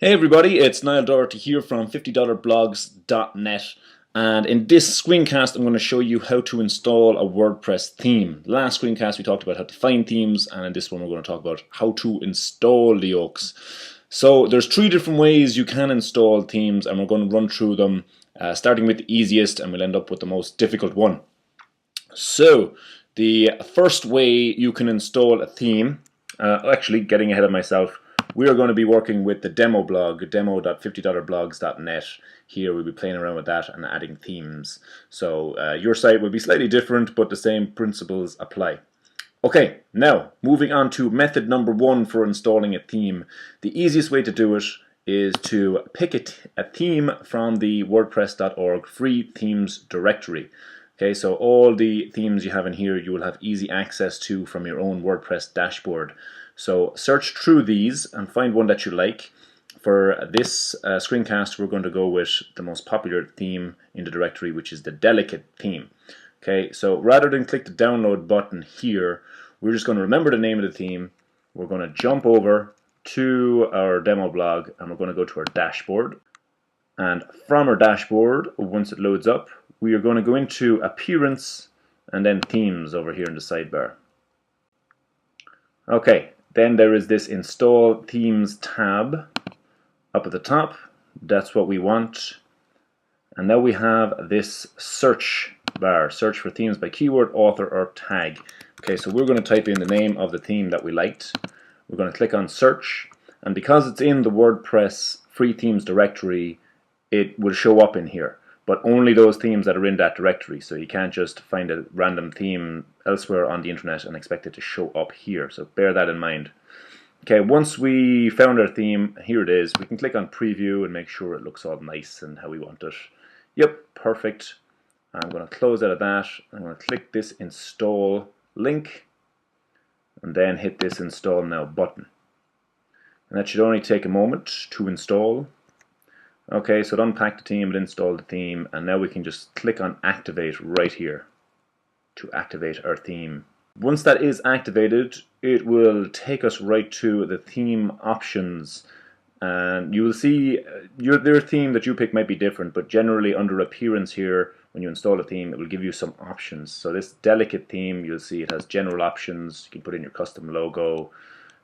Hey everybody, it's Niall Doherty here from $50blogs.net, and in this screencast I'm going to show you how to install a WordPress theme. Last screencast we talked about how to find themes, and in this one we're going to talk about how to install the yokes. So there's three different ways you can install themes, and we're going to run through them starting with the easiest, and we'll end up with the most difficult one. So the first way you can install a theme, actually getting ahead of myself, we are going to be working with the demo blog, demo.50blogs.net. Here we'll be playing around with that and adding themes. So your site will be slightly different, but the same principles apply. Okay, now moving on to method number one for installing a theme. The easiest way to do it is to pick a theme from the WordPress.org free themes directory. Okay, so all the themes you have in here you will have easy access to from your own WordPress dashboard. So search through these and find one that you like. For this screencast we're going to go with the most popular theme in the directory, which is the Delicate theme. Okay, so rather than click the download button here, we're just going to remember the name of the theme. We're going to jump over to our demo blog and we're going to go to our dashboard. And from our dashboard, once it loads up, we are going to go into Appearance and then Themes over here in the sidebar. Okay, then there is this Install Themes tab up at the top. That's what we want. And now we have this search bar, search for themes by keyword, author, or tag. Okay, so we're going to type in the name of the theme that we liked. We're going to click on search, and because it's in the WordPress free themes directory, it will show up in here, but only those themes that are in that directory. So you can't just find a random theme elsewhere on the internet and expect it to show up here. So bear that in mind. Okay, once we found our theme, here it is. We can click on preview and make sure it looks all nice and how we want it. Yep, perfect. I'm going to close out of that. I'm going to click this install link and then hit this install now button. And that should only take a moment to install. Okay, so it unpacked the theme, it installed the theme, and now we can just click on activate right here to activate our theme. Once that is activated, it will take us right to the theme options, and you will see their theme that you pick might be different, but generally under appearance here, when you install a theme, it will give you some options. So this Delicate theme, you'll see it has general options. You can put in your custom logo,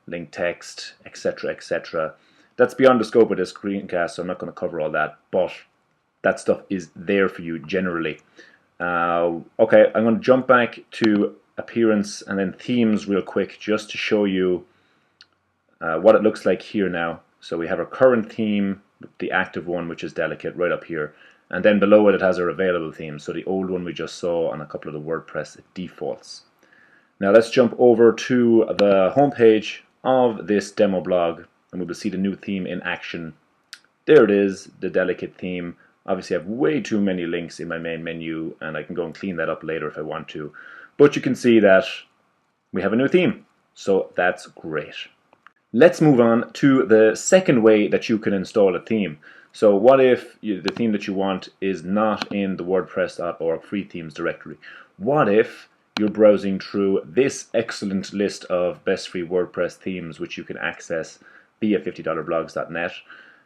link text, etc., etc. That's beyond the scope of this screencast, so I'm not going to cover all that, but that stuff is there for you generally. Okay, I'm going to jump back to appearance and then themes real quick just to show you what it looks like here now. So we have our current theme, the active one, which is Delicate, right up here, and then below it has our available theme, so the old one we just saw on a couple of the WordPress defaults. Now let's jump over to the home page of this demo blog, and we will see the new theme in action. There it is, the Delicate theme. Obviously I have way too many links in my main menu, and I can go and clean that up later if I want to. But you can see that we have a new theme, so that's great. Let's move on to the second way that you can install a theme. So what if the theme that you want is not in the WordPress.org free themes directory? What if you're browsing through this excellent list of best free WordPress themes which you can access via $50blogs.net,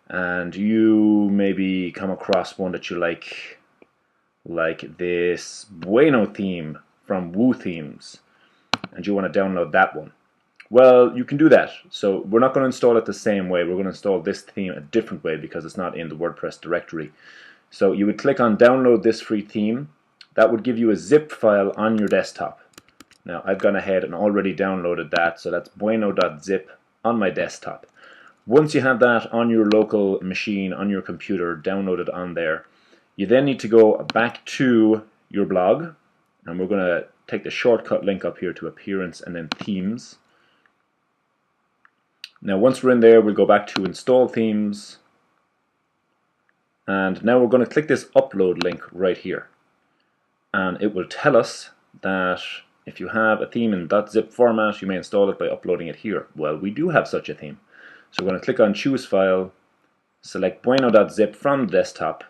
and you maybe come across one that you like this Bueno theme from Woo Themes, and you want to download that one? Well, you can do that. So we're not going to install it the same way. We're going to install this theme a different way because it's not in the WordPress directory. So you would click on download this free theme. That would give you a zip file on your desktop. Now I've gone ahead and already downloaded that, so that's bueno.zip on my desktop. Once you have that on your local machine, on your computer, downloaded on there, you then need to go back to your blog, and we're going to take the shortcut link up here to Appearance and then Themes. Now once we're in there, we'll go back to Install Themes, and now we're going to click this upload link right here, and it will tell us that if you have a theme in .zip format, you may install it by uploading it here. Well, we do have such a theme. So we're going to click on Choose File, select bueno.zip from the desktop,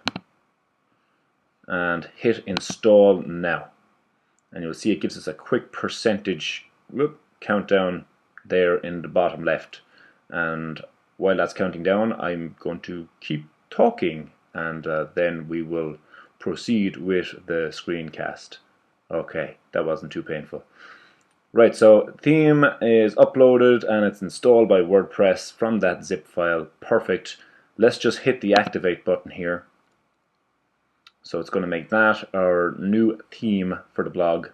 and hit Install Now. And you'll see it gives us a quick percentage countdown there in the bottom left. And while that's counting down, I'm going to keep talking, and then we will proceed with the screencast. Okay, that wasn't too painful. Right, so theme is uploaded and it's installed by WordPress from that zip file. Perfect. Let's just hit the activate button here. So it's going to make that our new theme for the blog,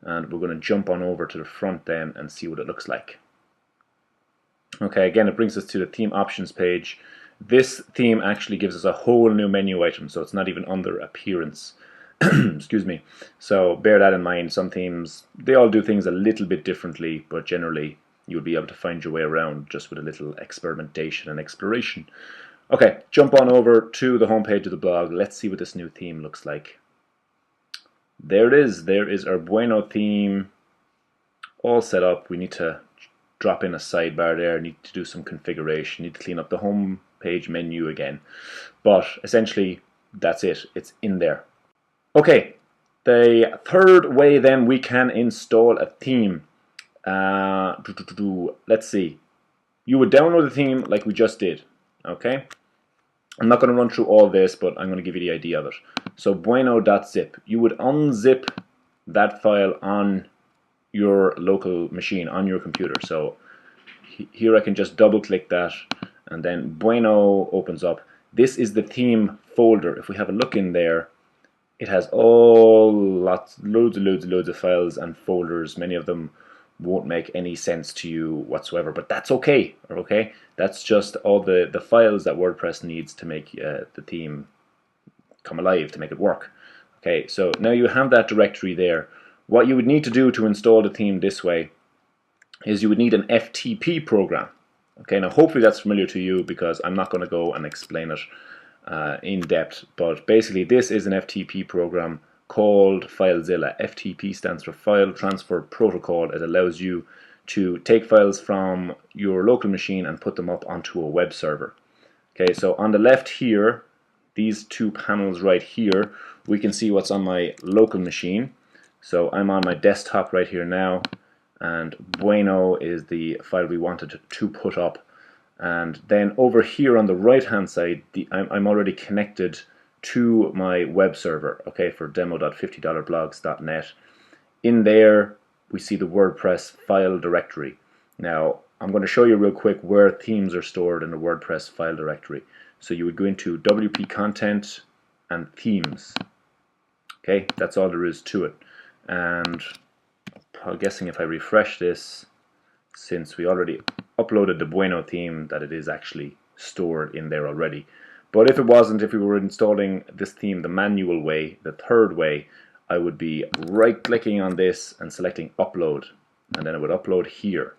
and we're going to jump on over to the front then and see what it looks like. Okay, again, it brings us to the theme options page. This theme actually gives us a whole new menu item, so it's not even under appearance. Excuse me. So bear that in mind. Some themes, they all do things a little bit differently, but generally you'll be able to find your way around just with a little experimentation and exploration. Okay, jump on over to the home page of the blog. Let's see what this new theme looks like. There it is. There is our Bueno theme all set up. We need to drop in a sidebar there, need to do some configuration, need to clean up the home page menu again. But essentially, that's it. It's in there. Okay, the third way then we can install a theme. Let's see. You would download the theme like we just did. Okay? I'm not going to run through all this, but I'm going to give you the idea of it. So bueno.zip. You would unzip that file on your local machine, on your computer. So here I can just double click that, and then Bueno opens up. This is the theme folder. If we have a look in there, it has loads of files and folders. Many of them won't make any sense to you whatsoever, but that's okay. Okay, that's just all the files that WordPress needs to make the theme come alive, to make it work. Okay, so now you have that directory there. What you would need to do to install the theme this way is you would need an FTP program. Okay, now hopefully that's familiar to you, because I'm not going to go and explain it in depth, but basically this is an FTP program called FileZilla. FTP stands for File Transfer Protocol. It allows you to take files from your local machine and put them up onto a web server. Okay, so on the left here, these two panels right here, we can see what's on my local machine. So I'm on my desktop right here now, and Bueno is the file we wanted to put up. And then over here on the right hand side, I'm already connected to my web server, okay, for demo.50blogs.net. In there we see the WordPress file directory. Now I'm going to show you real quick where themes are stored in the WordPress file directory. So you would go into WP content and themes. Okay, that's all there is to it. And I'm guessing if I refresh this, since we already uploaded the Bueno theme, that it is actually stored in there already. But if it wasn't, if we were installing this theme the manual way, the third way, I would be right clicking on this and selecting upload, and then it would upload here.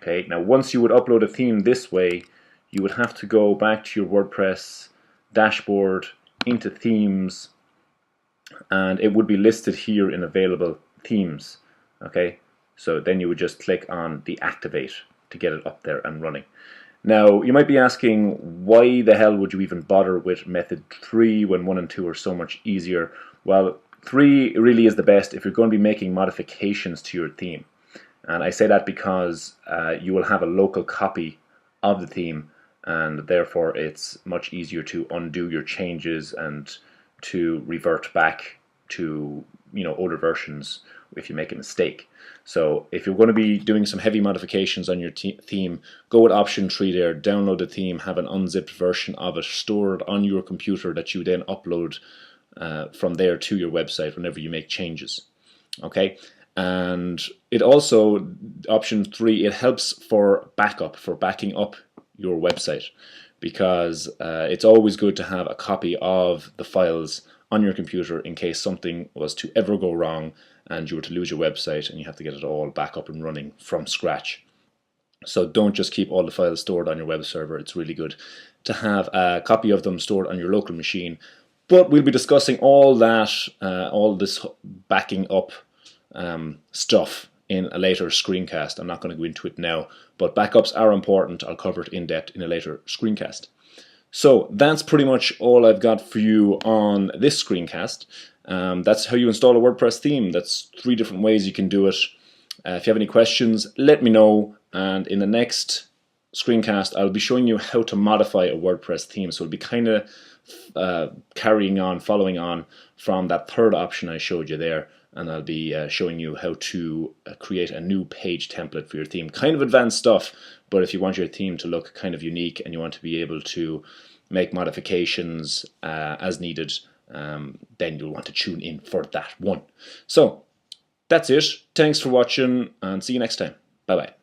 Okay, now once you would upload a theme this way, you would have to go back to your WordPress dashboard, into themes, and it would be listed here in available themes. Okay, so then you would just click on the activate to get it up there and running. Now you might be asking, why the hell would you even bother with method 3 when 1 and 2 are so much easier? Well, 3 really is the best if you're going to be making modifications to your theme. And I say that because you will have a local copy of the theme, and therefore it's much easier to undo your changes and to revert back to older versions if you make a mistake. So if you're going to be doing some heavy modifications on your theme, go with option 3 there, download the theme, have an unzipped version of it stored on your computer that you then upload from there to your website whenever you make changes. Okay, and it also, option 3, it helps for backup, for backing up your website, because it's always good to have a copy of the files on your computer in case something was to ever go wrong and you were to lose your website and you have to get it all back up and running from scratch. So don't just keep all the files stored on your web server. It's really good to have a copy of them stored on your local machine. But we'll be discussing all that, all this backing up stuff in a later screencast. I'm not going to go into it now, but backups are important. I'll cover it in depth in a later screencast. So that's pretty much all I've got for you on this screencast. That's how you install a WordPress theme. That's 3 different ways you can do it. If you have any questions, let me know, and in the next screencast, I'll be showing you how to modify a WordPress theme. So it'll be kind of following on from that third option I showed you there, and I'll be showing you how to create a new page template for your theme. Kind of advanced stuff, but if you want your theme to look kind of unique and you want to be able to make modifications as needed, then you'll want to tune in for that one. So that's it. Thanks for watching, and see you next time. Bye bye.